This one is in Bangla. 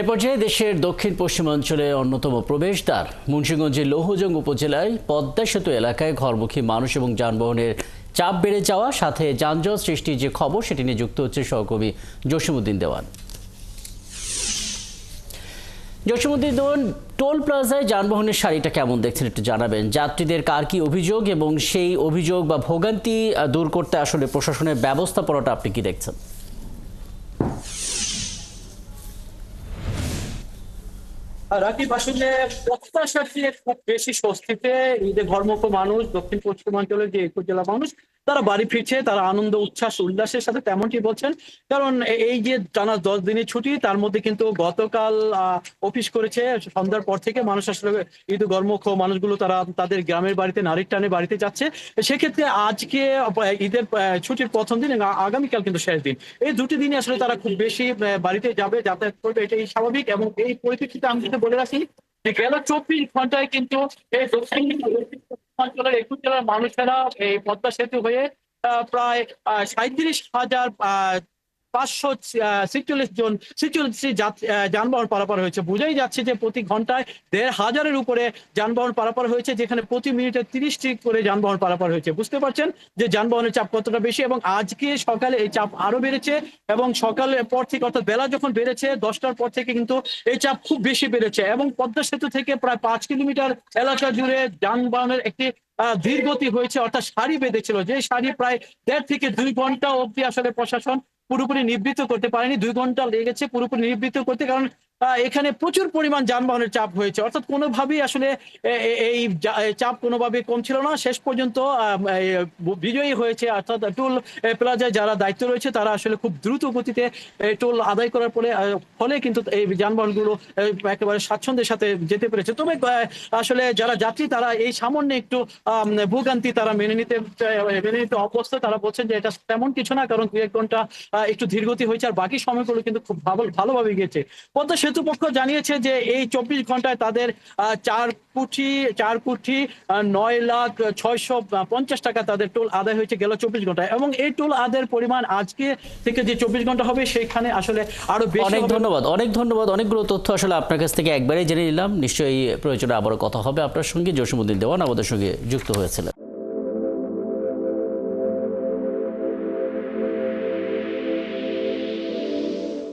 এ পর্যায়ে দেশের দক্ষিণ পশ্চিমাঞ্চলে অন্যতম প্রবেশদ্বার মুন্সিগঞ্জের লৌহজং উপজেলায় পদ্মা সেতু এলাকায় ঘরমুখী মানুষ এবং যানবাহনের চাপ বেড়ে যাওয়া সাথে যানজট সৃষ্টির যে খবর সেটি নিয়ে যুক্ত হচ্ছে সহকর্মী জসিমউদ্দিন দেওয়ান। জসিমউদ্দিন দেওয়ান, টোল প্লাজায় যানবাহনের সারিটা কেমন দেখছেন একটু জানাবেন। যাত্রীদের কার কি অভিযোগ এবং সেই অভিযোগ বা ভোগান্তি দূর করতে আসলে প্রশাসনের ব্যবস্থাপনাটা আপনি কি দেখছেন? রাকিব, আসলে প্রত্যাশার চেয়ে খুব বেশি স্বস্তিতে ঈদে ঘরমুখী মানুষ, দক্ষিণ পশ্চিমাঞ্চলের যে উপজেলা মানুষ তারা বাড়ি ফিরছে, তারা আনন্দ উচ্ছ্বাস উল্লাসের সাথে তেমনটি বলছেন। কারণ এই যে টানা 10 দিনের ছুটি, তার মধ্যে কিন্তু গতকাল অফিস করেছে সন্ধ্যার পর থেকে মানুষ আসলে ঈদ ঘরমুখী মানুষগুলো তারা তাদের গ্রামের বাড়িতে নারীর টানে বাড়িতে যাচ্ছে। সেক্ষেত্রে আজকে ঈদের ছুটির প্রথম দিন, আগামীকাল কিন্তু শেষ দিন, এই দুটি দিনে আসলে তারা খুব বেশি বাড়িতে যাবে, যাতায়াত করবে, এটাই স্বাভাবিক। এবং এই পরিপ্রেক্ষিতে আমি কিন্তু বলে রাখি যে গেল 24 ঘন্টায় কিন্তু এই দক্ষিণ অঞ্চলের 21 জেলার মানুষেরা এই পদ্মা সেতু হয়ে প্রায় 37,546 জন 46 যানবাহন পারাপার হয়েছে। বোঝাই যাচ্ছে যে প্রতি ঘন্টায় 1,500-এর উপরে যানবাহন পারাপার হয়েছে, যেখানে প্রতি মিনিটে 30টি করে যানবাহন পারাপার হয়েছে। বুঝতে পারছেন যে যানবাহনের চাপ কতটা বেশি। এবং আজকে সকালে এই চাপ আরো বেড়েছে, এবং সকালের পর থেকে অর্থাৎ বেলা যখন বেড়েছে 10টার পর থেকে কিন্তু এই চাপ খুব বেশি বেড়েছে। এবং পদ্মা সেতু থেকে প্রায় 5 কিলোমিটার এলাকা জুড়ে যানবাহনের একটি ধীরগতি হয়েছে, অর্থাৎ সারি বেঁধেছিল, যে সারি প্রায় 1.5 থেকে 2 ঘন্টা অবধি আসলে প্রশাসন পুরোপুরি নিবৃত্ত করতে পারেনি। 2 ঘন্টা লেগেছে পুরোপুরি নিবৃত্ত করতে, কারণ এখানে প্রচুর পরিমাণ যানবাহনের চাপ হয়েছে। অর্থাৎ কোনোভাবেই আসলে এই চাপ কোনোভাবে কম ছিল না। শেষ পর্যন্ত বিজয়ী হয়েছে, অর্থাৎ টোল প্লাজায় যারা দায়িত্ব রয়েছে তারা আসলে খুব দ্রুত গতিতে টোল আদায় করার ফলে কিন্তু এই যানবাহনগুলো একেবারে স্বাচ্ছন্দ্যের সাথে যেতে পেরেছে। তবে আসলে যারা যাত্রী তারা এই সামান্য একটু ভোগান্তি তারা মেনে নিতে অভ্যস্ত। তারা বলছেন যে এটা তেমন কিছু না, কারণ 2-1 ঘন্টা একটু ধীরগতি হয়েছে, আর বাকি সময়গুলো কিন্তু খুব ভালোভাবে গিয়েছে। পদ্মা সেতু পক্ষ জানিয়েছে যে এই 24 ঘন্টায় তাদের 4 কোটি 9,650,000 টাকা তাদের টোল আদায় হয়েছে গেল 24 ঘন্টায়। এবং এই টোল আদায়ের পরিমাণ আজকে থেকে যে 24 ঘন্টা হবে সেখানে আসলে আরো বেশি। অনেক ধন্যবাদ। অনেকগুলো তথ্য আসলে আপনার কাছ থেকে একবারেই জেনে নিলাম। নিশ্চয়ই প্রয়োজনে আবারও কথা হবে আপনার সঙ্গে। জসিমউদ্দিন দেওয়ান আমাদের সঙ্গে যুক্ত হয়েছিলেন।